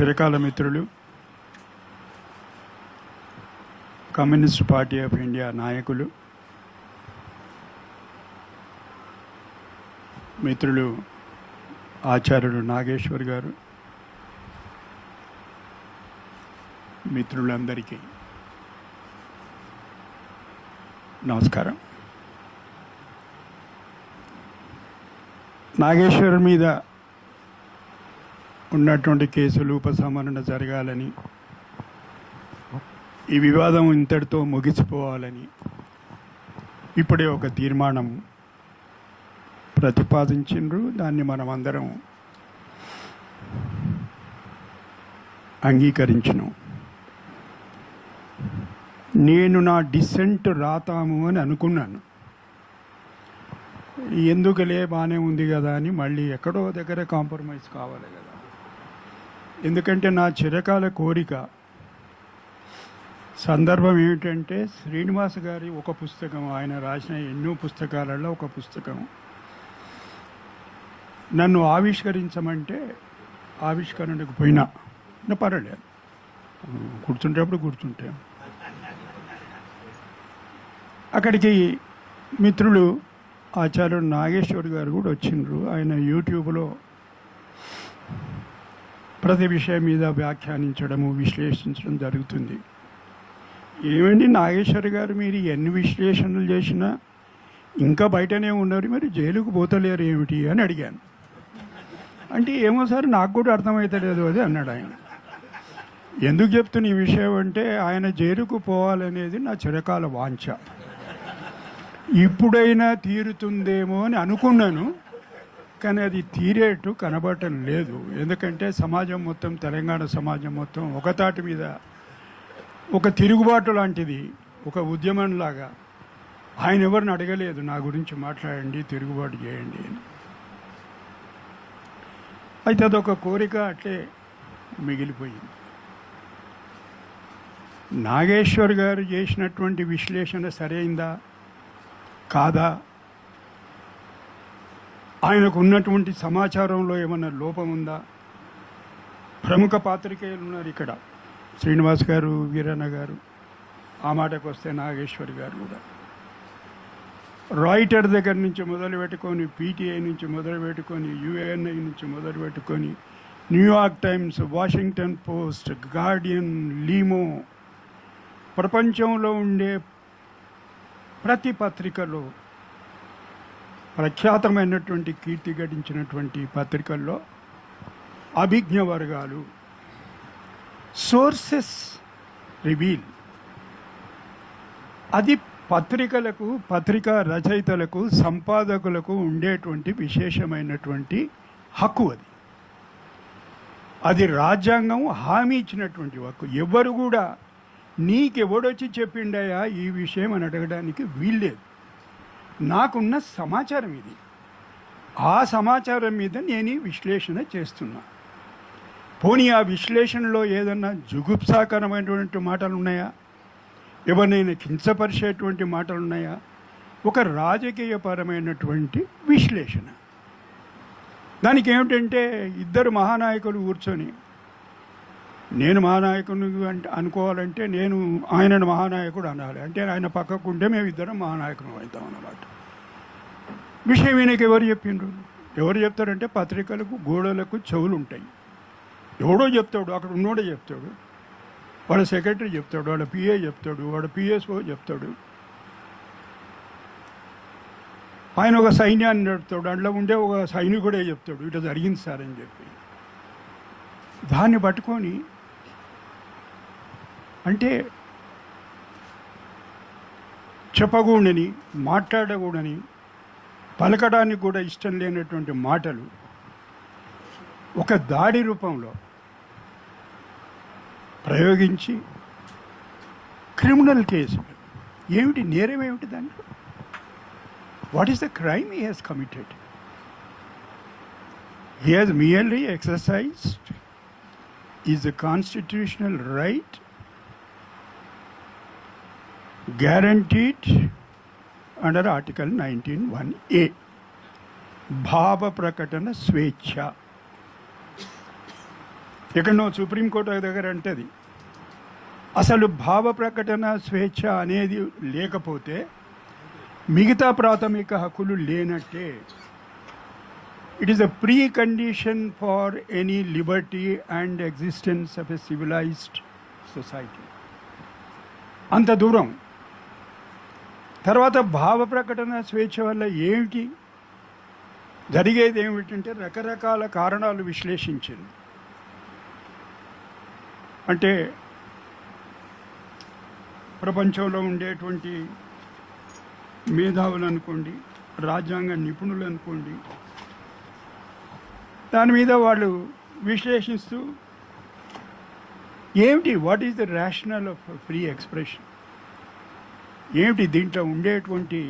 చిరకాల మిత్రులు, communist party of India నాయకులు, మిత్రులు ఆచార్యులు నాగేశ్వర్ గారు, మిత్రులందరికీ నమస్కారం. నాగేశ్వర్ మీద ఉన్నటువంటి కేసులు ఉపసంహరణ జరగాలని, ఈ వివాదం ఇంతటితో ముగిసిపోవాలని ఇప్పుడే ఒక తీర్మానం ప్రతిపాదించిండ్రు. దాన్ని మనం అందరం అంగీకరించినాం. నేను నా డిసెంట్ రాతాము అని అనుకున్నాను. ఎందుకులే బాగానే ఉంది కదా అని మళ్ళీ ఎక్కడో దగ్గర కాంప్రమైజ్ కావాలి కదా. ఎందుకంటే నా చిరకాల కోరిక, సందర్భం ఏమిటంటే శ్రీనివాస్ గారి ఒక పుస్తకం, ఆయన రాసిన ఎన్నో పుస్తకాలలో ఒక పుస్తకం నన్ను ఆవిష్కరించమంటే ఆవిష్కరణకు పోయినా పర్వాలేదు, కూర్చుంటేప్పుడు కూర్చుంటే అక్కడికి మిత్రులు ఆచార్యుడు నాగేశ్వర్ గారు కూడా వచ్చిండ్రు. ఆయన యూట్యూబ్లో ప్రతి విషయం మీద వ్యాఖ్యానించడము, విశ్లేషించడం జరుగుతుంది. ఏమండి నాగేశ్వర్ గారు, మీరు ఎన్ని విశ్లేషణలు చేసినా ఇంకా బయటనే ఉన్నారు, మరి జైలుకు పోతలేరు ఏమిటి అని అడిగాను. అంటే ఏమో సార్, నాకు కూడా అర్థమవుతలేదు అది అన్నాడు ఆయన. ఎందుకు చెప్తున్న ఈ విషయం అంటే, ఆయన జైలుకు పోవాలనేది నా చిరకాల వాంఛ. ఇప్పుడైనా తీరుతుందేమో అని అనుకున్నాను, కానీ అది తీరేట్టు కనబడటం లేదు. ఎందుకంటే సమాజం మొత్తం, తెలంగాణ సమాజం మొత్తం ఒక తాటి మీద ఒక తిరుగుబాటు లాంటిది, ఒక ఉద్యమంలాగా. ఆయన ఎవరిని అడగలేదు నా గురించి మాట్లాడండి, తిరుగుబాటు చేయండి అని. అయితే అదొక కోరిక అట్లే మిగిలిపోయింది. నాగేశ్వర్ గారు చేసినటువంటి విశ్లేషణ సరైందా కాదా, ఆయనకు ఉన్నటువంటి సమాచారంలో ఏమన్నా లోపం ఉందా? ప్రముఖ పాత్రికేయులు ఉన్నారు ఇక్కడ, శ్రీనివాస్ గారు, వీరన్న గారు, ఆ మాటకు వస్తే నాగేశ్వర్ గారు కూడా. రాయిటర్ దగ్గర నుంచి మొదలు పెట్టుకొని, పీటీఐ నుంచి మొదలు పెట్టుకొని, యుఎన్ఐ నుంచి మొదలు పెట్టుకొని, New York Times, Washington Post, Guardian, లీమో, ప్రపంచంలో ఉండే ప్రతి పత్రికలో, ప్రఖ్యాతమైనటువంటి కీర్తి గడించినటువంటి పత్రికల్లో అభిజ్ఞ వర్గాలు, సోర్సెస్ రివీల్, అది పత్రికలకు, పత్రికా రచయితలకు, సంపాదకులకు ఉండేటువంటి విశేషమైనటువంటి హక్కు. అది రాజ్యాంగం హామీ ఇచ్చినటువంటి హక్కు. ఎవరు కూడా నీకెవడొచ్చి చెప్పిండయా ఈ విషయం అని అడగడానికి వీల్లేదు. నాకున్న సమాచారం ఇది, ఆ సమాచారం మీద నేను విశ్లేషణ చేస్తున్నా. పోనీ ఆ విశ్లేషణలో ఏదన్నా జుగుప్సాకరమైనటువంటి మాటలు ఉన్నాయా, ఎవరినైనా కించపరిచేటువంటి మాటలు ఉన్నాయా? ఒక రాజకీయపరమైనటువంటి విశ్లేషణ. దానికి ఏమిటంటే, ఇద్దరు మహానాయకులు కూర్చొని, నేను మహానాయకుని అనుకోవాలంటే నేను ఆయనను మహానాయకుడు అనాలి, అంటే ఆయన పక్కకు ఉంటే మేము ఇద్దరం మహానాయకులు అవుతాం అన్నమాట. విషయం ఈయనకి ఎవరు చెప్పిండ్రు? ఎవరు చెప్తారంటే, పత్రికలకు గోడలకు చెవులు ఉంటాయి. ఎవడో చెప్తాడు, అక్కడ ఉన్నోడే చెప్తాడు, వాళ్ళ సెక్రటరీ చెప్తాడు, వాళ్ళ పిఏ చెప్తాడు, వాళ్ళ పిఎస్ఓ చెప్తాడు, ఆయన ఒక సైన్యాన్ని నడుపుతాడు, అందులో ఉండే ఒక సైనికుడే చెప్తాడు ఇట్లా జరిగింది సార్ అని చెప్పి. దాన్ని పట్టుకొని అంటే చెప్పకూడని, మాట్లాడకూడని, పలకడానికి కూడా ఇష్టం లేనటువంటి మాటలు ఒక దాడి రూపంలో ప్రయోగించి క్రిమినల్ కేసు. ఏమిటి నేరం, ఏమిటి దాంట్లో? What is the crime he has committed? He has merely exercised is the constitutional right guaranteed under Article 19(1)(a) భావ ప్రకటన స్వేచ్ఛ. ఎక్కడో సుప్రీంకోర్టు దగ్గర అంటది అసలు భావ ప్రకటన స్వేచ్ఛ అనేది లేకపోతే మిగతా ప్రాథమిక హక్కులు లేనట్టే. It is a precondition for any liberty and existence of a civilised society. అంత దూరం. తర్వాత భావ ప్రకటన స్వేచ్ఛ వల్ల ఏమిటి జరిగేది ఏమిటంటే రకరకాల కారణాలు విశ్లేషించింది. అంటే ప్రపంచంలో ఉండేటువంటి మేధావులు అనుకోండి, రాజ్యాంగ నిపుణులు అనుకోండి, దాని మీద వాళ్ళు విశ్లేషిస్తూ ఏమిటి what is the rational of free expression, ఏమిటి దీంట్లో ఉండేటువంటి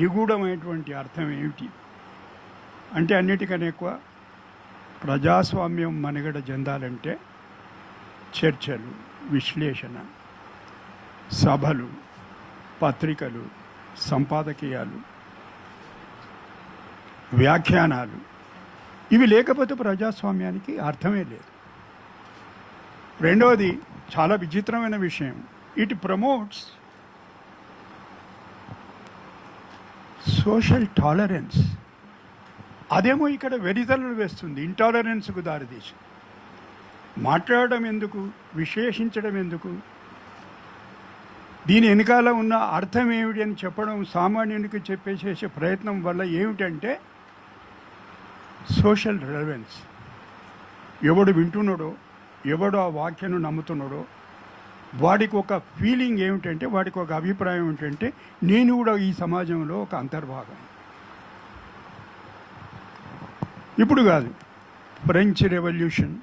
నిగూఢమైనటువంటి అర్థం ఏమిటి అంటే అన్నిటికన్నా ఎక్కువ ప్రజాస్వామ్యం మనుగడ చెందాలంటే చర్చలు, విశ్లేషణ, సభలు, పత్రికలు, సంపాదకీయాలు, వ్యాఖ్యానాలు ఇవి లేకపోతే ప్రజాస్వామ్యానికి అర్థమే లేదు. రెండవది చాలా విచిత్రమైన విషయం, ఇట్ ప్రమోట్స్ సోషల్ టాలరెన్స్. అదేమో ఇక్కడ వెరితలలు వేస్తుంది, ఇంటాలరెన్స్కు దారితీసి. మాట్లాడడం ఎందుకు, విశ్లేషించడం ఎందుకు, దీని వెనకాల ఉన్న అర్థం ఏమిటి అని చెప్పడం సామాన్యునికి చెప్పేసేసే ప్రయత్నం వల్ల ఏమిటంటే సోషల్ రెలవెన్స్. ఎవడు వింటున్నాడో, ఎవడు ఆ వాక్యను నమ్ముతున్నాడో వాడికి ఒక ఫీలింగ్ ఏమిటంటే, వాడికి ఒక అభిప్రాయం ఏంటంటే నేను కూడా ఈ సమాజంలో ఒక అంతర్భాగం. ఇప్పుడు కాదు, ఫ్రెంచ్ రెవల్యూషన్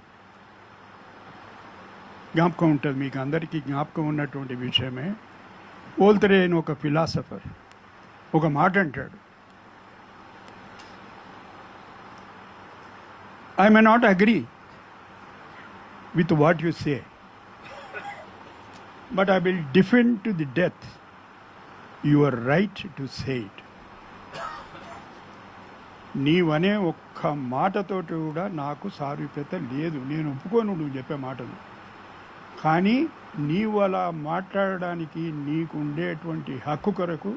జ్ఞాపకం ఉంటుంది, మీకు అందరికీ జ్ఞాపకం ఉన్నటువంటి విషయమే. ఓల్తరే అని ఒక ఫిలాసఫర్ ఒక మాట అంటాడు, I may not agree with what you say but I will defend to the death your right to say it. నీవనే ఒక్క మాటతోటి కూడా నాకు సారూప్యత లేదు, నేను ఒప్పుకోను నువ్వు చెప్పే మాటలు. కానీ నీవు అలా మాట్లాడడానికి నీకు ఉండేటువంటి హక్కు కొరకు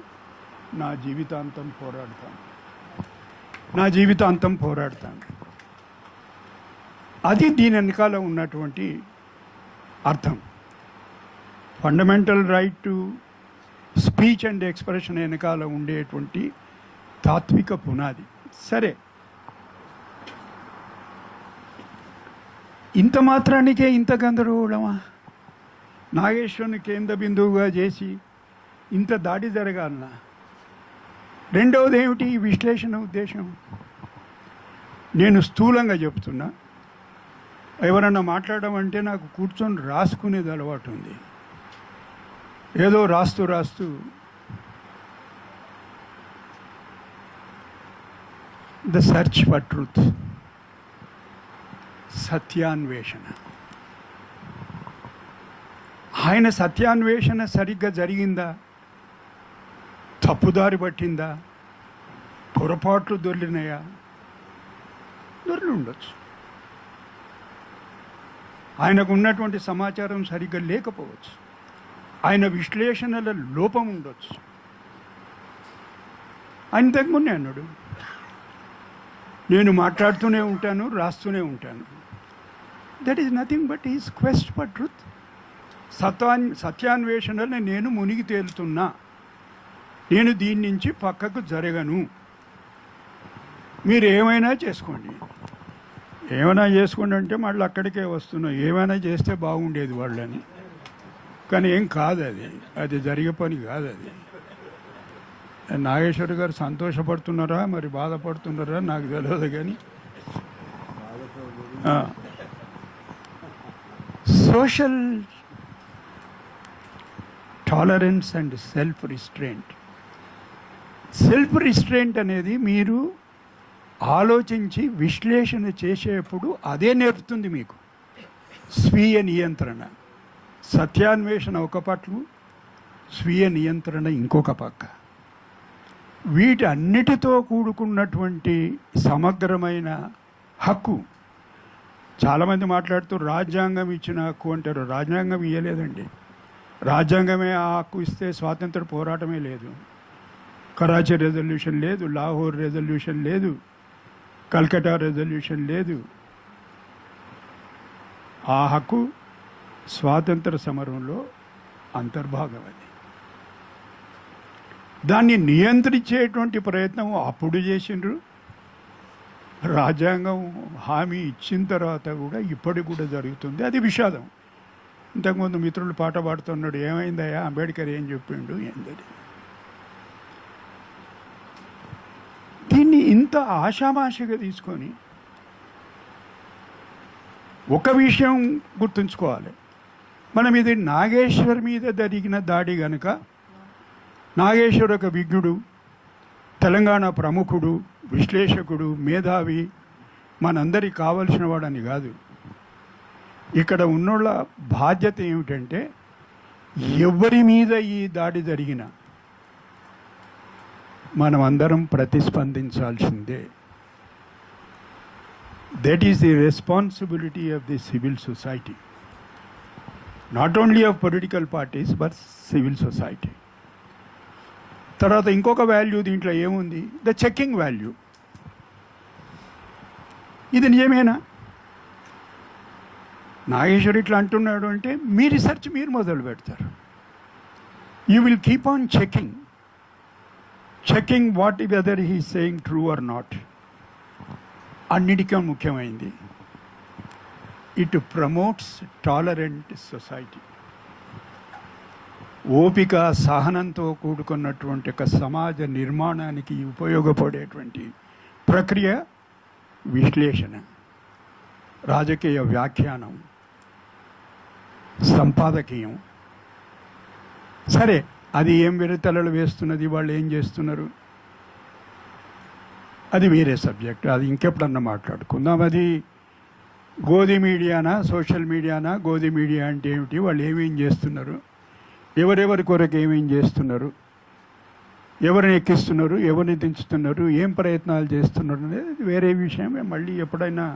నా జీవితాంతం పోరాడతాను. అది దీని వెనకాల ఉన్నటువంటి అర్థం. Fundamental right to speech and expression వెనకాల ఉండేటువంటి తాత్విక పునాది. సరే, ఇంత మాత్రానికే ఇంత గందరగోళమా? నాగేశ్వరుని కేంద్ర బిందువుగా చేసి ఇంత దాడి జరగాలనా? రెండవది ఏమిటి ఈ విశ్లేషణ ఉద్దేశం? నేను స్థూలంగా చెప్తున్నా, ఎవరన్నా మాట్లాడడం అంటే నాకు కూర్చొని రాసుకునేది అలవాటు ఉంది. ఏదో రాస్తూ ద సెర్చ్ ఫర్ ట్రూత్, సత్యాన్వేషణ. ఆయన సత్యాన్వేషణ సరిగ్గా జరిగిందా, తప్పుదారి పట్టిందా, పొరపాట్లు దొర్లినాయా? దొర్లి ఉండొచ్చు. ఆయనకు ఉన్నటువంటి సమాచారం సరిగ్గా లేకపోవచ్చు, ఆయన విశ్లేషణల లోపం ఉండొచ్చు. ఆయన తగ్గునే అన్నాడు, నేను మాట్లాడుతూనే ఉంటాను, రాస్తూనే ఉంటాను. That is nothing but is quest for truth. సత్యాన్వేషణలో నేను మునిగి తేలుతున్నా, నేను దీని నుంచి పక్కకు జరగను. మీరు ఏమైనా చేసుకోండి అంటే మళ్ళీ అక్కడికే వస్తున్నాం. ఏమైనా చేస్తే బాగుండేది వాళ్ళని, కానీ ఏం కాదు, అది జరిగే పని కాదు. అది నాగేశ్వర్ గారు సంతోషపడుతున్నారా మరి బాధపడుతున్నారా నాకు తెలియదు, కానీ social tolerance and self restraint అనేది మీరు ఆలోచించి విశ్లేషణ చేసేప్పుడు అదే నేర్పుతుంది మీకు స్వీయ నియంత్రణ. సత్యాన్వేషణ ఒక పట్ల, స్వీయ నియంత్రణ ఇంకొక పక్క. వీటి అన్నిటితో కూడుకున్నటువంటి సమగ్రమైన హక్కు చాలామంది మాట్లాడుతూ రాజ్యాంగం ఇచ్చిన హక్కు అంటారు. రాజ్యాంగం ఇవ్వలేదండి. రాజ్యాంగమే ఆ హక్కు ఇస్తే స్వాతంత్ర పోరాటమే లేదు. కరాచీ రెజల్యూషన్ లేదు, లాహోర్ రెజల్యూషన్ లేదు, కల్కటా రెజల్యూషన్ లేదు. ఆ హక్కు స్వాతంత్ర సమరంలో అంతర్భాగం. అది దాన్ని నియంత్రించేటువంటి ప్రయత్నం అప్పుడు చేసిండ్రు. రాజ్యాంగం హామీ ఇచ్చిన తర్వాత కూడా ఇప్పటికి కూడా జరుగుతుంది. అది విషాదం. ఇంతకుముందు మిత్రులు పాట పాడుతున్నాడు, ఏమైందయ్యా అంబేద్కర్ ఏం చెప్పిండు ఏంటది. దీన్ని ఇంత ఆషామాషిగా తీసుకొని ఒక విషయం గుర్తుంచుకోవాలి. మనం ఇది నాగేశ్వర్ మీద జరిగిన దాడి గనుక, నాగేశ్వర్ ఒక విజ్ఞుడు, తెలంగాణ ప్రముఖుడు, విశ్లేషకుడు, మేధావి, మనందరికి కావలసిన వాడని కాదు. ఇక్కడ ఉన్నోళ్ళ బాధ్యత ఏమిటంటే ఎవరి మీద ఈ దాడి జరిగినా మనం అందరం ప్రతిస్పందించాల్సిందే. That is the responsibility of the civil society, not only of political parties but civil society. తర్వాత ఇంకొక వాల్యూ దీంట్లో ఏముంది? The checking value. ఇది నిజమేనా? నాగేశ్వర్ ఇట్లా అంటున్నాడు అంటే మీ రీసెర్చ్ మీరు మొదలు పెడతారు. You will keep on checking what whether he saying true or not. అన్నిటికీ ముఖ్యమైంది, ఇట్ ప్రమోట్స్ టాలరెంట్ సొసైటీ. ఓపిక, సహనంతో కూడుకున్నటువంటి ఒక సమాజ నిర్మాణానికి ఉపయోగపడేటువంటి ప్రక్రియ విశ్లేషణ, రాజకీయ వ్యాఖ్యానం, సంపాదకీయం. సరే, అది ఏం విరతలలు వేస్తున్నది, వాళ్ళు ఏం చేస్తున్నారు, అది వేరే సబ్జెక్ట్. అది ఇంకెప్పుడన్నా మాట్లాడుకుందాం. అది గోధి మీడియానా, సోషల్ మీడియానా? గోధి మీడియా అంటే ఏమిటి, వాళ్ళు ఏమేం చేస్తున్నారు, ఎవరెవరి కొరకు ఏమేం చేస్తున్నారు, ఎవరిని ఎక్కిస్తున్నారు, ఎవరిని దించుతున్నారు, ఏం ప్రయత్నాలు చేస్తున్నారు అనేది వేరే విషయమే. మళ్ళీ ఎప్పుడైనా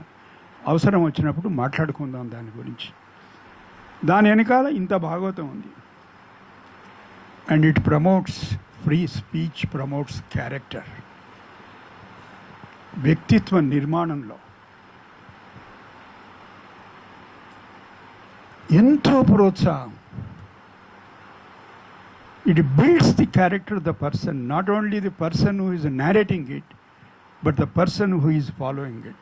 అవసరం వచ్చినప్పుడు మాట్లాడుకుందాం దాని గురించి. దాని వెనకాల ఇంత భాగవతం ఉంది. And it promotes free speech, promotes character. వ్యక్తిత్వ నిర్మాణంలో ఎంతో ప్రోత్సాహం. It builds the character of the person, not only the person who is narrating it, but the person who is following it.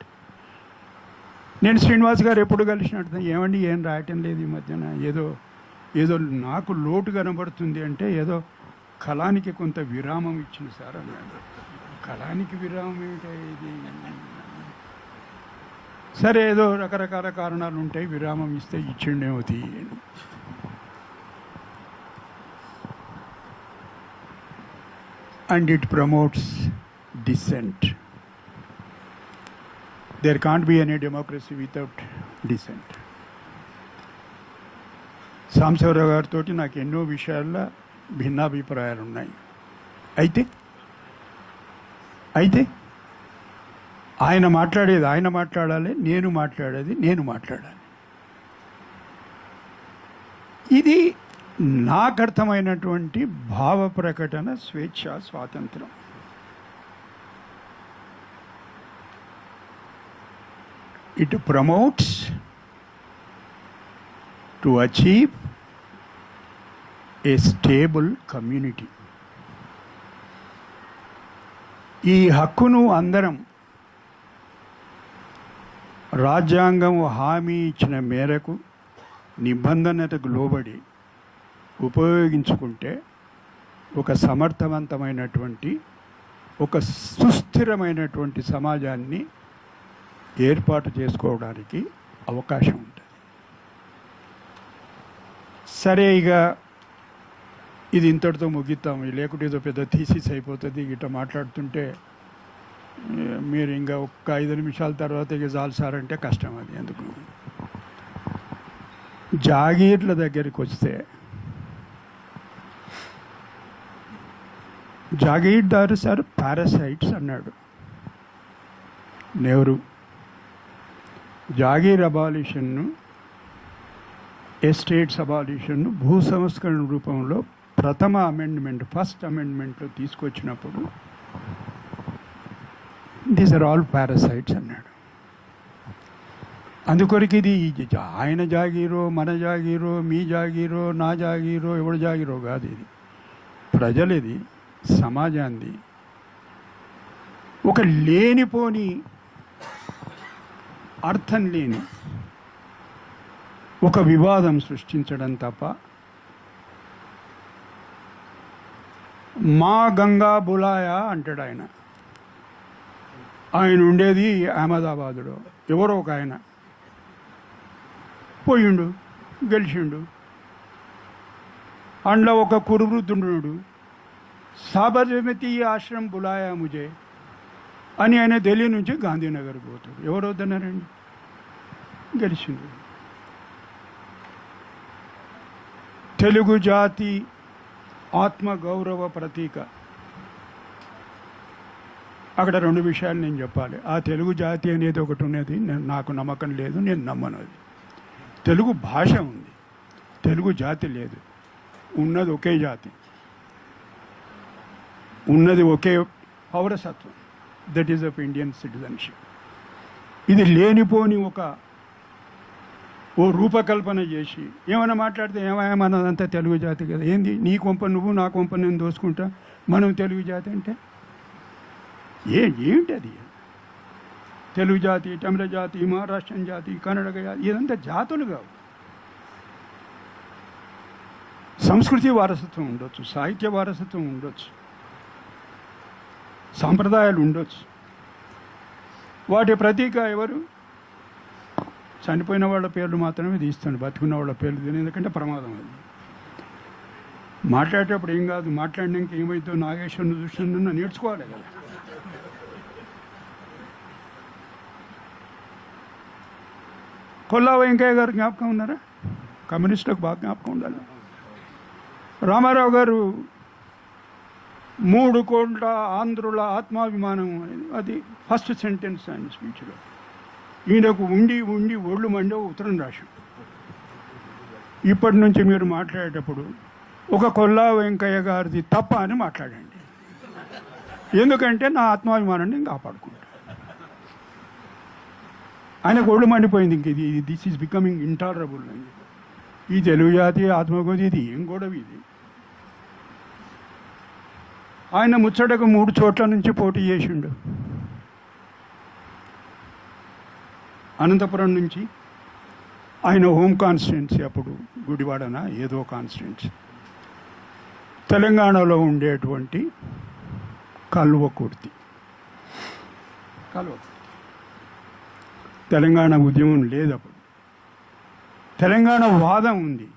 నేను శ్రీనివాస్ గారు ఎప్పుడు కలిసినట్టు, ఏమండి ఏం రాయటం లేదు ఈ మధ్యన, ఏదో నాకు లోటు కనబడుతుంది అంటే, ఏదో కళానికి కొంత విరామం ఇచ్చింది సార్ అన్నాడు. కళానికి విరామం ఏమిటో ఇది? సరే, ఏదో రకరకాల కారణాలు ఉంటాయి, విరామం ఇస్తే ఇచ్చిండేమో తీయను. And it promotes dissent. There can't be any democracy without dissent. Sambasivarao గారితో నాకు ఎన్నో విషయాల్లో భిన్నాభిప్రాయాలు ఉన్నాయి. అయితే ఆయన మాట్లాడేది ఆయన మాట్లాడాలి, నేను మాట్లాడేది నేను మాట్లాడాలి. ఇది నాకు అర్థమైనటువంటి భావ ప్రకటన, స్వేచ్ఛ, స్వాతంత్రం. It promotes to achieve a stable community. ఈ హక్కును అందరం రాజ్యాంగం హామీ ఇచ్చిన మేరకు నిబంధనలకు లోబడి ఉపయోగించుకుంటే ఒక సమర్థవంతమైనటువంటి, ఒక సుస్థిరమైనటువంటి సమాజాన్ని ఏర్పాటు చేసుకోవడానికి అవకాశం ఉంటుంది. సరే, ఇక ఇది ఇంతటితో ముగిద్దాం. లేకుంటే ఏదో పెద్ద థీసిస్ అయిపోతుంది. ఇట్లా మాట్లాడుతుంటే మీరు ఇంకా ఒక్క 5 నిమిషాల తర్వాత ఇక చాలు సార్ అంటే కష్టం. అది ఎందుకు? జాగీర్ల దగ్గరికి వస్తే, జాగీర్దారు సార్ పారాసైట్స్ అన్నాడు నెహ్రూ. జాగీర్ అబాలిషన్ను, ఎస్టేట్స్ అబాలిషన్ను భూ సంస్కరణ రూపంలో ప్రథమ అమెండ్మెంట్, ఫస్ట్ అమెండ్మెంట్లో తీసుకొచ్చినప్పుడు దీస్ ఆర్ ఆల్ పారాసైట్స్ అన్నాడు. అందుకొరకు ఇది ఆయన జాగీరో, మన జాగీరో, మీ జాగీరో, నా జాగీరో, ఎవడు జాగీరో కాదు. ఇది ప్రజలది, సమాజాన్ని ఒక లేనిపోని అర్థం లేని ఒక వివాదం సృష్టించడం తప్ప మా గంగా బులాయా అంటాడు ఆయన. ఆయన ఉండేది అహ్మదాబాదులో. ఎవరో ఒక ఆయన పోయిండు, గెలిచిండు. అందులో ఒక కురువృద్ధుడు సాబర్మతి ఆశ్రమం బులాయా ముజే అని ఆయన ఢిల్లీ నుంచి గాంధీనగర్ పోతాడు. ఎవరు వద్దన్నారండి? గెలిచిండు. తెలుగు జాతి ఆత్మగౌరవ ప్రతీక. అక్కడ రెండు విషయాలు నేను చెప్పాలి. ఆ తెలుగు జాతి అనేది ఒకటి ఉన్నది, నాకు నమ్మకం లేదు, నేను నమ్మను. అది తెలుగు భాష ఉంది, తెలుగు జాతి లేదు. ఉన్నది ఒకే జాతి, ఉన్నది ఒకే పౌరసత్వం, that is of Indian citizenship. ఇది లేనిపోని ఓ రూపకల్పన చేసి ఏమైనా మాట్లాడితే ఏమన్నదంతా తెలుగు జాతి కదా. ఏంది నీ కొంప నువ్వు, నా కొంప నేను దోసుకుంటా, మనం తెలుగు జాతి అంటే ఏంటి అది? తెలుగు జాతి, తమిళ జాతి, మహారాష్ట్రన్ జాతి, కన్నడ జాతి, ఇదంతా జాతులు కావు. సంస్కృతి వారసత్వం ఉండొచ్చు, సాహిత్య వారసత్వం ఉండొచ్చు, సాంప్రదాయాలు ఉండొచ్చు. వాటి ప్రతీక ఎవరు? చనిపోయిన వాళ్ళ పేర్లు మాత్రమే తీస్తాను, బతుకున్న వాళ్ళ పేర్లు తీయను, ఎందుకంటే ప్రమాదం. అది మాట్లాడేటప్పుడు ఏం కాదు, మాట్లాడినాక ఏమైతే నాగేశ్వరుని చూసిన నేర్చుకోవాలి కదా. కొల్లా వెంకయ్య గారు జ్ఞాపకం ఉన్నారా? కమ్యూనిస్టులకు బాగా జ్ఞాపకం ఉండాలి. రామారావు గారు 3 కోట్ల ఆంధ్రుల ఆత్మాభిమానం అనేది అది ఫస్ట్ సెంటెన్స్ ఆయన స్పీచ్లో. ఈయనకు ఉండి ఉండి ఒళ్ళు మండే ఉత్తరం రాశాం. ఇప్పటి నుంచి మీరు మాట్లాడేటప్పుడు ఒక కొల్లా వెంకయ్య గారిది తప్ప అని మాట్లాడండి, ఎందుకంటే నా ఆత్మాభిమానాన్ని నేను కాపాడుకుంటాను. ఆయనకు ఒళ్ళు మండిపోయింది. ఇంక దిస్ ఈజ్ బికమింగ్ ఇంటాలరబుల్. ఈ తెలుగు జాతి ఆత్మగోది ఇది ఏం గొడవ ఇది? ఆయన ముచ్చటకు 3 చోట్ల నుంచి పోటీ చేసిండు. అనంతపురం నుంచి ఆయన హోమ్ కాన్స్టిట్యున్సీ, అప్పుడు గుడివాడన ఏదో కాన్స్టిట్యున్సీ, తెలంగాణలో ఉండేటువంటి కల్వకుర్తి. తెలంగాణ ఉద్యమం లేదు అప్పుడు, తెలంగాణ వాదం ఉంది.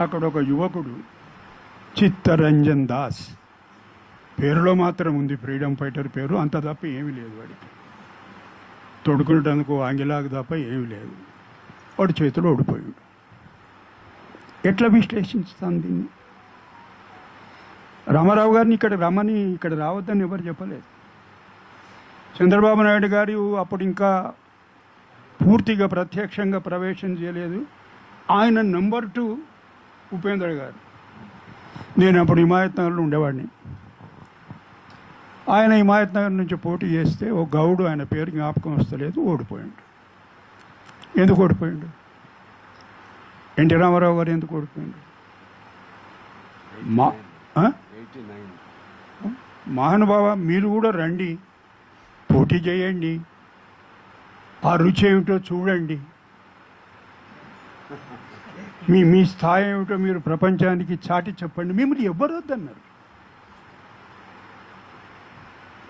అక్కడ ఒక యువకుడు చిత్తరంజన్ దాస్, పేరులో మాత్రం ఉంది ఫ్రీడమ్ ఫైటర్ పేరు, అంత తప్ప ఏమీ లేదు వాడికి. తొడుకునేటందుకు ఆంగిలాగా తప్ప ఏమీ లేదు. వాడు చేతిలో ఓడిపోయాడు. ఎట్లా విశ్లేషిస్తాను దీన్ని? రామారావు గారిని ఇక్కడ రావద్దని ఎవరు చెప్పలేదు. చంద్రబాబు నాయుడు గారు అప్పుడు ఇంకా పూర్తిగా ప్రత్యక్షంగా ప్రవేశం చేయలేదు. ఆయన నంబర్ 2 ఉపేంద్ర గారు. నేను అప్పుడు హిమాయత్ నగర్లో ఉండేవాడిని. ఆయన హిమాయత్ నగర్ నుంచి పోటీ చేస్తే ఓ గౌడు, ఆయన పేరు జ్ఞాపకం వస్తలేదు, ఓడిపోయాడు. ఎందుకు ఓడిపోయాడు? ఎన్టీ రామారావు గారు ఎందుకు ఓడిపోయాడు? మహానుభావ, మీరు కూడా రండి, పోటీ చేయండి, ఆ రుచి ఏమిటో చూడండి, మీ స్థాయి ఏమిటో మీరు ప్రపంచానికి చాటి చెప్పండి. మిమ్మల్ని ఎవ్వరు వద్దన్నారు.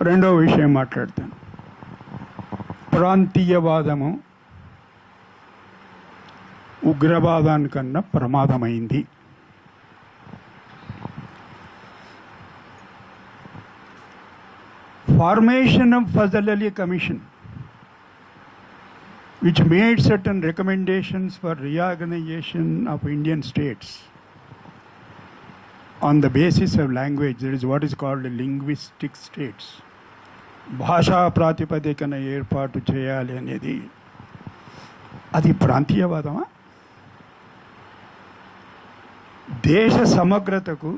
రెండవ విషయం మాట్లాడతాను. ప్రాంతీయవాదము ఉగ్రవాదానికన్నా ప్రమాదమైంది. Formation of Fazal Ali Commission, which made certain recommendations for reorganization of Indian states on the basis of language, that is what is called linguistic states. భాషా ప్రాతిపదికన ఏర్పాటు చేయాలి అనేది అది ప్రాంతీయవాదమా? దేశ సమగ్రతకు,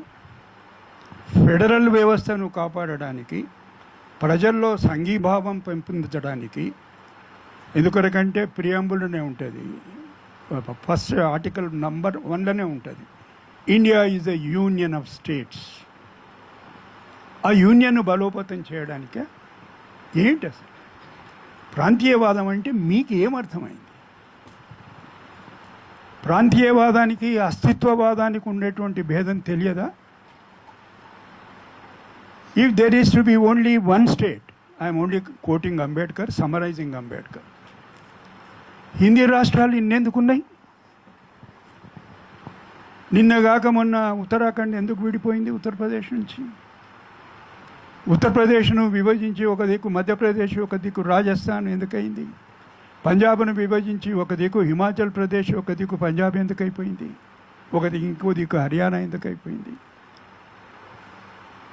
ఫెడరల్ వ్యవస్థను కాపాడడానికి, ప్రజల్లో సంఘీభావం పెంపొందించడానికి, ఎందుకంటే ప్రియాంబుల్లోనే ఉంటుంది, ఫస్ట్ ఆర్టికల్ నంబర్ 1లోనే ఉంటుంది, India is a union of states. ఆ యూనియన్ను బలోపేతం చేయడానికే ఏంటి అసలు ప్రాంతీయవాదం అంటే? మీకు ఏమర్థమైంది? ప్రాంతీయవాదానికి అస్తిత్వవాదానికి ఉండేటువంటి భేదం తెలియదా? If there is to be only one state, I'm only coating Ambedkar, summarising Ambedkar. Hindi రాష్ట్రాలు ఇన్నెందుకున్నాయి? నిన్నగాక మొన్న ఉత్తరాఖండ్ ఎందుకు విడిపోయింది ఉత్తరప్రదేశ్ నుంచి? ఉత్తరప్రదేశ్ను విభజించి ఒక దిక్కు మధ్యప్రదేశ్, ఒక దిక్కు రాజస్థాన్ ఎందుకయింది? పంజాబ్ను విభజించి ఒక దిక్కు హిమాచల్ ప్రదేశ్, ఒక దిక్కు పంజాబ్ ఎందుకైపోయింది? ఒక దిక్కు ఇంకో దిక్కు హర్యానా ఎందుకైపోయింది?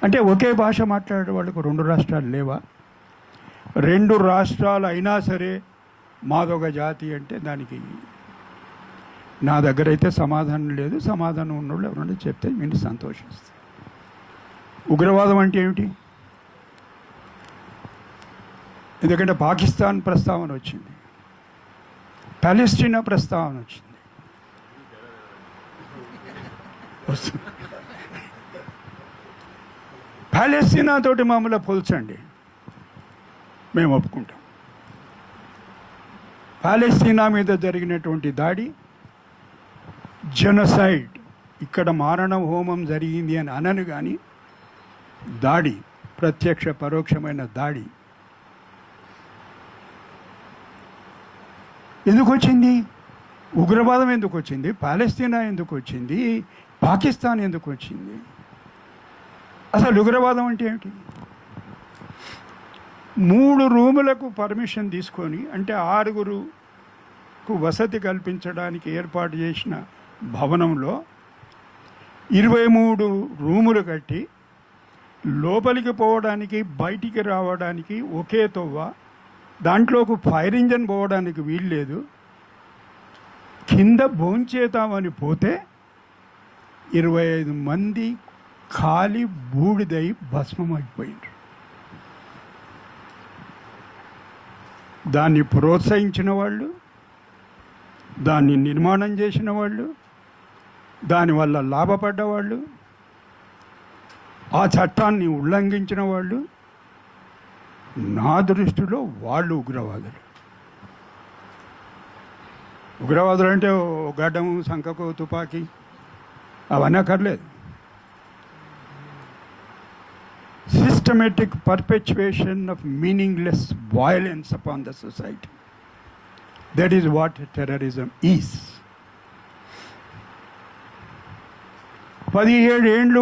అంటే ఒకే భాష మాట్లాడే వాళ్ళకు 2 రాష్ట్రాలు లేవా? 2 రాష్ట్రాలు అయినా సరే మాదొక జాతి అంటే దానికి నా దగ్గర అయితే సమాధానం లేదు. సమాధానం ఉన్నోళ్ళు ఎవరన్నా చెప్తే నేను సంతోషిస్తాను. ఉగ్రవాదం అంటే ఏమిటి? ఎందుకంటే పాకిస్తాన్ ప్రస్తావన వచ్చింది, పాలెస్టీనా ప్రస్తావన వచ్చింది. పాలెస్తీనా తోటి మామూలుగా పోల్చండి, మేము ఒప్పుకుంటాం. పాలెస్తీనా మీద జరిగినటువంటి దాడి జెనోసైడ్, ఇక్కడ మారణ హోమం జరిగింది అని అనను కానీ దాడి, ప్రత్యక్ష పరోక్షమైన దాడి ఎందుకు వచ్చింది? ఉగ్రవాదం ఎందుకు వచ్చింది? పాలెస్తీనా ఎందుకు వచ్చింది? పాకిస్తాన్ ఎందుకు వచ్చింది? అసలు ఉగ్రవాదం అంటే ఏమిటి? 3 రూములకు పర్మిషన్ తీసుకొని, అంటే 6గురుకు వసతి కల్పించడానికి ఏర్పాటు చేసిన భవనంలో 23 రూములు కట్టి లోపలికి పోవడానికి బయటికి రావడానికి ఒకే తొవ్వ, దాంట్లోకి ఫైర్ ఇంజన్ పోవడానికి వీల్లేదు. కింద భోంచేతామని పోతే 25 మంది ఖాళీ బూడిదై భస్మమైపోయింది. దాన్ని ప్రోత్సహించిన వాళ్ళు, దాన్ని నిర్మాణం చేసిన వాళ్ళు, దానివల్ల లాభపడ్డవాళ్ళు, ఆ చట్టాన్ని ఉల్లంఘించిన వాళ్ళు, నా దృష్టిలో వాళ్ళు ఉగ్రవాదులు. ఉగ్రవాదులు అంటే గడ్డము, సంకకు, తుపాకీ అవన్నీ అక్కర్లేదు. Systematic perpetuation of meaningless violence upon the society, that is what terrorism is. 17 ఏండ్లు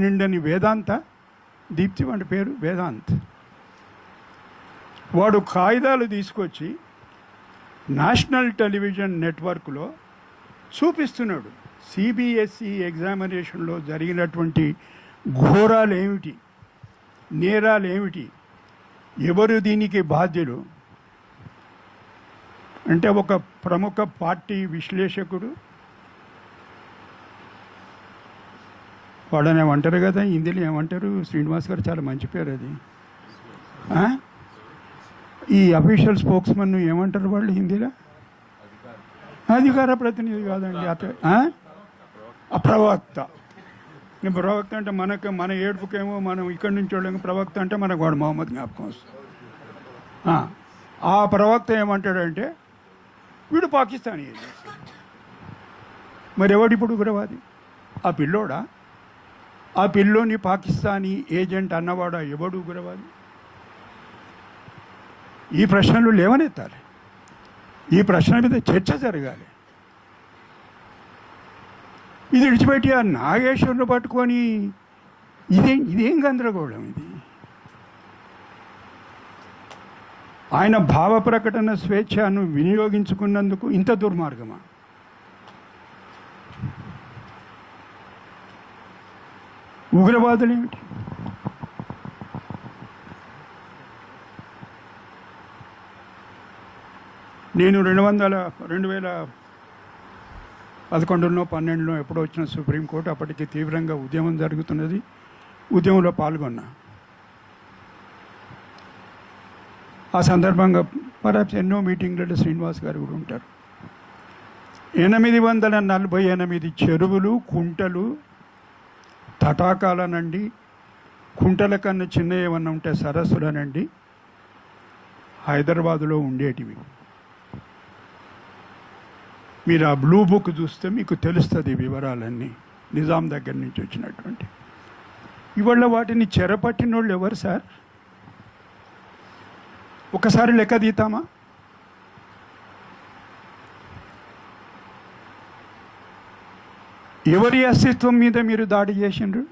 నిండని వేదాంత, దీప్తి వాడి పేరు వేదాంత్, వాడు కాగితాలు తీసుకొచ్చి నేషనల్ టెలివిజన్ నెట్వర్క్లో చూపిస్తున్నాడు. సిబిఎస్ఈ ఎగ్జామినేషన్లో జరిగినటువంటి ఘోరాలు ఏమిటి, నేరాలు ఏమిటి, ఎవరు దీనికి బాధ్యులు అంటే ఒక ప్రముఖ పార్టీ విశ్లేషకుడు, వాడని ఏమంటారు కదా హిందీలో, ఏమంటారు శ్రీనివాస్ గారు, చాలా మంచి పేరు అది. ఈ అఫీషియల్ స్పోక్స్మన్ ఏమంటారు వాళ్ళు హిందీలో? అధికార ప్రతినిధి కాదండి, ప్రవక్త. ప్రవక్త అంటే మన ఏడుపుకేమో మనం ఇక్కడి నుంచి వాళ్ళకి ప్రవక్త అంటే మనకు వాడు మొహమ్మద్ జ్ఞాపకం వస్తుంది. ఆ ప్రవక్త ఏమంటాడంటే వీడు పాకిస్తానీ. మరి ఎవడిప్పుడు ఉగ్రవాది? ఆ పిల్లోడా? ఆ పిల్లోని పాకిస్తానీ ఏజెంట్ అన్నవాడా? ఎవడు ఉగ్రవాది? ఈ ప్రశ్నలు లేవనెత్తాలి, ఈ ప్రశ్న మీద చర్చ జరగాలి. ఇది విడిచిపెట్టి ఆ నాగేశ్వరుని పట్టుకొని ఇదేం గందరగోళం ఇది? ఆయన భావ ప్రకటన స్వేచ్ఛను వినియోగించుకున్నందుకు ఇంత దుర్మార్గమా? ఉగ్రవాదులు ఏమిటి? నేను 2011లో 12లో ఎప్పుడో వచ్చిన సుప్రీంకోర్టు, అప్పటికి తీవ్రంగా ఉద్యమం జరుగుతున్నది. ఉద్యమంలో పాల్గొన్నా. ఆ సందర్భంగా పరాప్స్ ఎన్నో మీటింగ్లలో శ్రీనివాస్ గారు కూడా ఉంటారు. 848 చెరువులు, కుంటలు, తటాకాలనండి, కుంటల కన్నా చిన్న ఏమన్నా ఉంటే సరస్సులనండి హైదరాబాదులో ఉండేటివి. మీరు ఆ బ్లూ బుక్ చూస్తే మీకు తెలుస్తుంది వివరాలన్నీ, నిజాం దగ్గర నుంచి వచ్చినటువంటి. ఇవాళ వాటిని చెరపట్టిన వాళ్ళు ఎవరు సార్? ఒకసారి లెక్క తీతామా? ఎవరి అస్తిత్వం మీద మీరు దాడి చేసిండ్రు?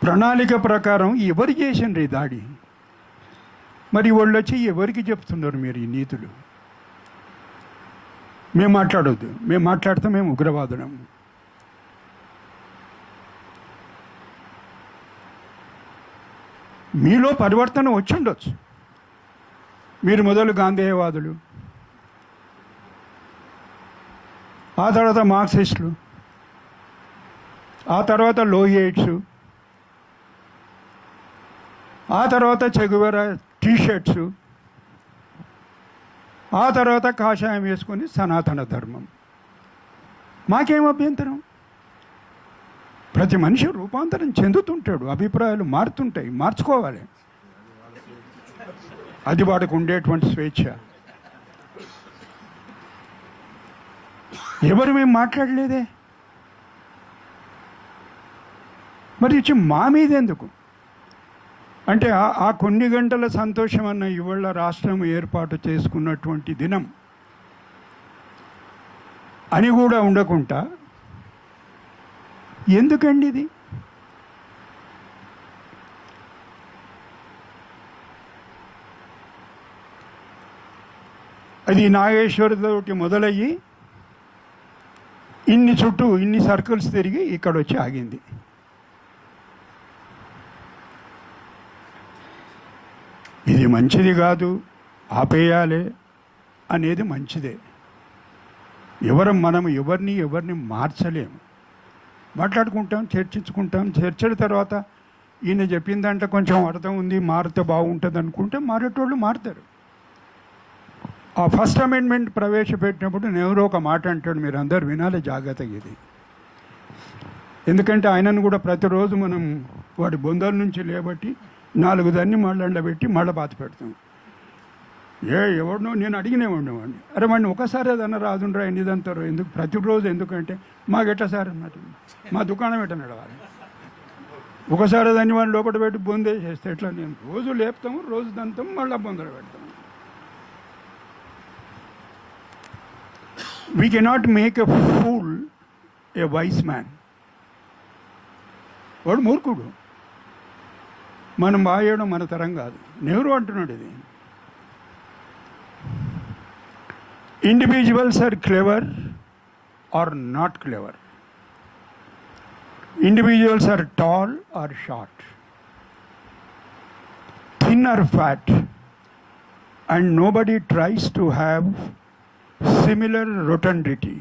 ప్రణాళిక ప్రకారం ఎవరు చేసిండ్రు ఈ దాడి? మరి వాళ్ళు వచ్చి ఎవరికి చెప్తున్నారు మీరు ఈ నీతులు? మేము మాట్లాడొద్దు, మేము మాట్లాడితే మేము ఉగ్రవాదులం. మీలో పరివర్తన వచ్చిండొచ్చు. మీరు మొదలు గాంధేయవాదులు, ఆ తర్వాత మార్క్సిస్టులు, ఆ తర్వాత లోహియైట్స్, ఆ తర్వాత చెగువెరా టీషర్ట్స్, ఆ తర్వాత కాషాయం వేసుకొని సనాతన ధర్మం. మాకేం అభ్యంతరం? ప్రతి మనిషి రూపాంతరం చెందుతుంటాడు, అభిప్రాయాలు మారుతుంటాయి, మార్చుకోవాలి. అది వాడికి ఉండేటువంటి స్వేచ్ఛ. ఎవరు మేము మాట్లాడలేదే, మరి ఇచ్చి మా మీద ఎందుకు? అంటే ఆ కొన్ని గంటల సంతోషం అన్న ఇవాళ రాష్ట్రం ఏర్పాటు చేసుకున్నటువంటి దినం అని కూడా ఉండకుండా ఎందుకండి ఇది? అది నాగేశ్వరతోటి మొదలయ్యి ఇన్ని సర్కిల్స్ తిరిగి ఇక్కడ వచ్చి ఆగింది. ఇది మంచిది కాదు, ఆపేయాలి అనేది మంచిదే. మనం ఎవరిని మార్చలేము. మాట్లాడుకుంటాం, చర్చించుకుంటాం. చర్చల తర్వాత ఈయన చెప్పిందంటే కొంచెం అర్థం ఉంది, మారితే బాగుంటుంది అనుకుంటే మారేటోళ్ళు మారుతారు. ఆ ఫస్ట్ అమెండ్మెంట్ ప్రవేశపెట్టినప్పుడు నెహ్రూ ఒక మాట అంటాడు, మీరు అందరు వినాలి జాగ్రత్తగా ఇది. ఎందుకంటే ఆయనను కూడా ప్రతిరోజు మనం వాడి బొందల నుంచి లేబట్టి 4 దాన్ని మళ్ళీ పెట్టి మళ్ళీ బాధ పెడతాం. ఎవరినో నేను అడిగినేవాడిని వాడిని, అరే వాడిని ఒకసారి ఏదన్నా రాదుండ్రా ఎన్నిదంటారు ఎందుకు ప్రతిరోజు? ఎందుకంటే మాకెట్లా సార్ అన్నట్టు, మా దుకాణం ఎట్లా నడవాలి? ఒకసారి దాన్ని వాడిని లోపల పెట్టి బొందేసేస్తే ఎట్లా? నేను రోజు లేపుతాము, రోజు దంతాము, మళ్ళీ బొందలు పెడతాము. We cannot make a fool a wise man. వాడు మూర్ఖుడు. మనం బాగేయడం మన తరం కాదు. నెహ్రూ అంటున్నాడు ఇది. Individuals are clever or not clever. Individuals are tall or short, thin or fat, and nobody tries to have similar rotundity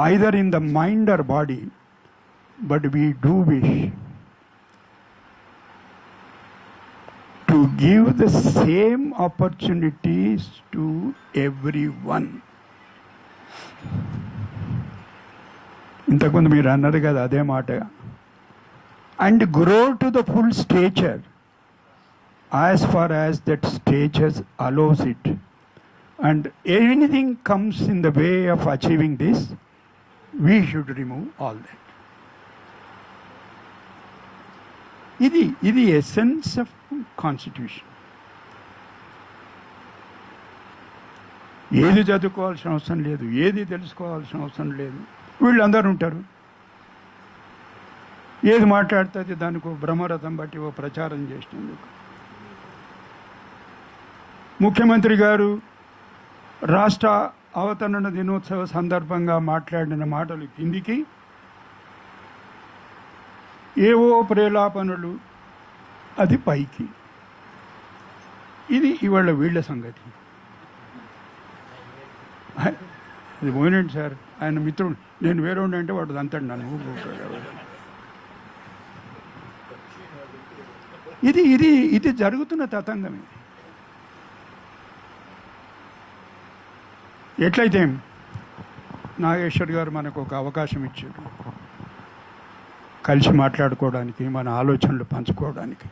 either in the mind or body, but we do wish to give the same opportunities to everyone. ఇంతకుముందు మీరు అన్నారు కదా అదే మాట. And grow to the full stature as far as that stature allows it. And anything comes in the way of achieving this, we should remove all that. ఇది essence of constitution. ఏది చదువుకోవాల్సిన అవసరం లేదు, ఏది తెలుసుకోవాల్సిన అవసరం లేదు. వీళ్ళందరూ ఉంటారు, ఏది మాట్లాడుతుంది దానికి బ్రహ్మరథం బట్టి ఓ ప్రచారం చేసినందుకు. ముఖ్యమంత్రి గారు రాష్ట్ర అవతరణ దినోత్సవ సందర్భంగా మాట్లాడిన మాటలు కిందికి, ఏవో ప్రేలాపనలు అది పైకి. ఇది ఇవాళ వీళ్ళ సంగతి. అది పోయినండి సార్, ఆయన మిత్రుడు, నేను వేరే అంటే వాడు అంటాడు నన్ను. ఇది ఇది ఇది జరుగుతున్న తతంగం. ఇది ఎట్లయితే నాగేశ్వర్ గారు మనకు ఒక అవకాశం ఇచ్చారు, కలిసి మాట్లాడుకోవడానికి, మన ఆలోచనలు పంచుకోవడానికి.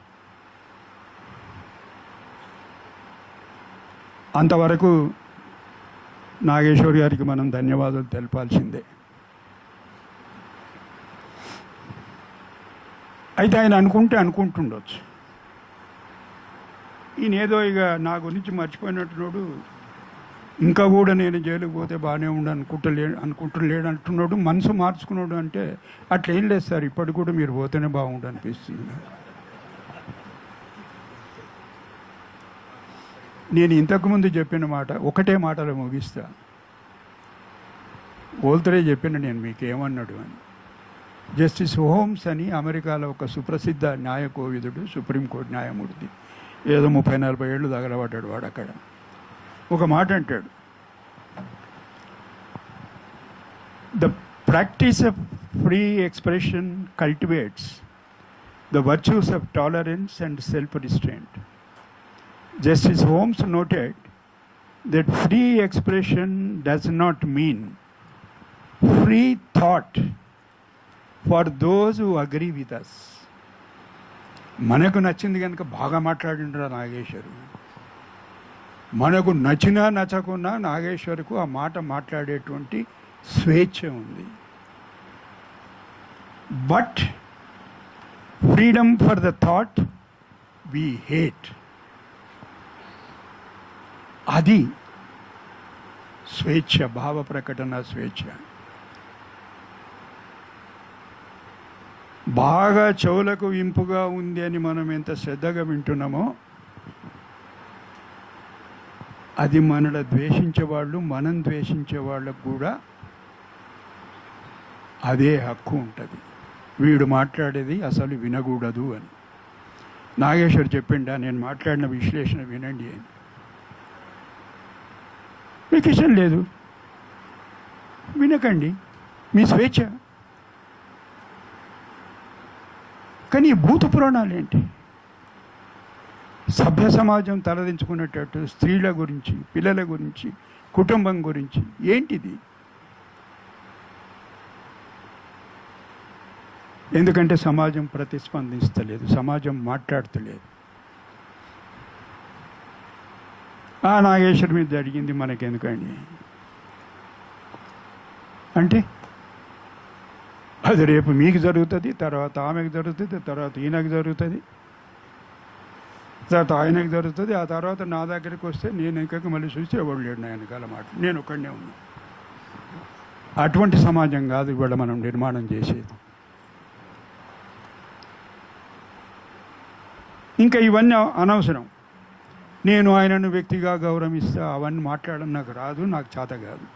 అంతవరకు నాగేశ్వర్ గారికి మనం ధన్యవాదాలు తెలపాల్సిందే. అయితే ఆయన అనుకుంటుండొచ్చు, ఈయన ఏదో ఇక నా గురించి మర్చిపోయినట్టున్నాడు, ఇంకా కూడా నేను జైలుకు పోతే బాగానే అనుకుంటలేడు అంటున్నాడు, మనసు మార్చుకున్నాడు. అంటే అట్లా ఏం లేదు సార్, ఇప్పటికి కూడా మీరు పోతేనే బాగుండు అనిపిస్తుంది. నేను ఇంతకుముందు చెప్పిన మాట ఒకటే మాటలో ముగిస్తా. ఓల్తరే చెప్పిన నేను మీకేమన్నాడు అని. జస్టిస్ హోమ్స్ అని అమెరికాలో ఒక సుప్రసిద్ధ న్యాయ కోవిదుడు, సుప్రీంకోర్టు న్యాయమూర్తి, ఏదో 30-40 ఏళ్ళు తగలబడ్డాడు వాడు. అక్కడ ఒక మాట అంటాడు, the practice of free expression cultivates the virtues of tolerance and self restraint. Justice Holmes noted that free expression does not mean free thought for those who agree with us. మనకు నచ్చింది కనుక బాగా మాట్లాడిండ్రా నాగేశ్వరు, మనకు నచ్చినా నచ్చకున్నా నాగేశ్వరుకు ఆ మాట మాట్లాడేటువంటి స్వేచ్ఛ ఉంది. But freedom for the thought we hate. అది స్వేచ్ఛ, భావ ప్రకటన స్వేచ్ఛ. బాగా చెవులకు ఇంపుగా ఉంది అని మనం ఎంత శ్రద్ధగా వింటున్నామో, అది మనల్ని ద్వేషించే వాళ్ళు, మనం ద్వేషించే వాళ్ళకు కూడా అదే హక్కు ఉంటుంది. వీడు మాట్లాడేది అసలు వినకూడదు అని నాగేశ్వర్ చెప్పిండా, నేను మాట్లాడిన విశ్లేషణ వినండి అని. మీకు ఇష్టం లేదు వినకండి, మీ స్వేచ్ఛ. కానీ భూత పురాణాలు ఏంటి? సభ్య సమాజం తలదించుకునేటట్టు స్త్రీల గురించి, పిల్లల గురించి, కుటుంబం గురించి ఏంటిది? ఎందుకంటే సమాజం ప్రతిస్పందిస్తలేదు, సమాజం మాట్లాడతలేదు. ఆ నాగేశ్వర్ మీద జరిగింది మనకెందుకండి అంటే, అది రేపు మీకు జరుగుతుంది, తర్వాత ఆమెకు జరుగుతుంది, తర్వాత ఈయనకు జరుగుతుంది, తర్వాత ఆయనకు జరుగుతుంది, ఆ తర్వాత నా దగ్గరికి వస్తే నేను ఇంకా మళ్ళీ చూస్తే ఎవడు లేడు నా వెనకాల మాట, నేను ఒక్కడనే ఉన్నా. అటువంటి సమాజం కాదు ఇవాళ మనం నిర్మాణం చేసేది. ఇంకా ఇవన్నీ అనవసరం. నేను ఆయనను వ్యక్తిగా గౌరవిస్తా, అవన్నీ మాట్లాడడం నాకు రాదు, నాకు చేత కాదు.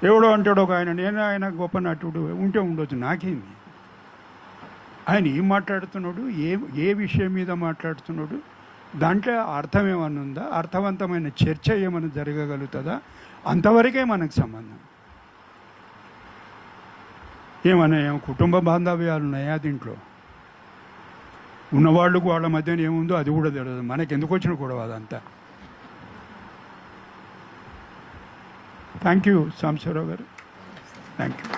ఎవడో అంటాడు ఒక ఆయన, నేను ఆయన గొప్ప నటుడు ఉంటే ఉండొచ్చు, నాకేంది? ఆయన ఏం మాట్లాడుతున్నాడు, ఏ విషయం మీద మాట్లాడుతున్నాడు, దాంట్లో అర్థం ఏమన్నా ఉందా, అర్థవంతమైన చర్చ ఏమైనా జరగగలుగుతుందా, అంతవరకే మనకు సంబంధం. ఏమన్నా కుటుంబ బాంధవ్యాలు ఉన్నాయా దీంట్లో? ఉన్నవాళ్ళకు వాళ్ళ మధ్యన ఏముందో అది కూడా తెలియదు, మనకి ఎందుకు వచ్చిన గొడవ అదంతా. థ్యాంక్ యూ సాంబశివరావు గారు, థ్యాంక్ యూ.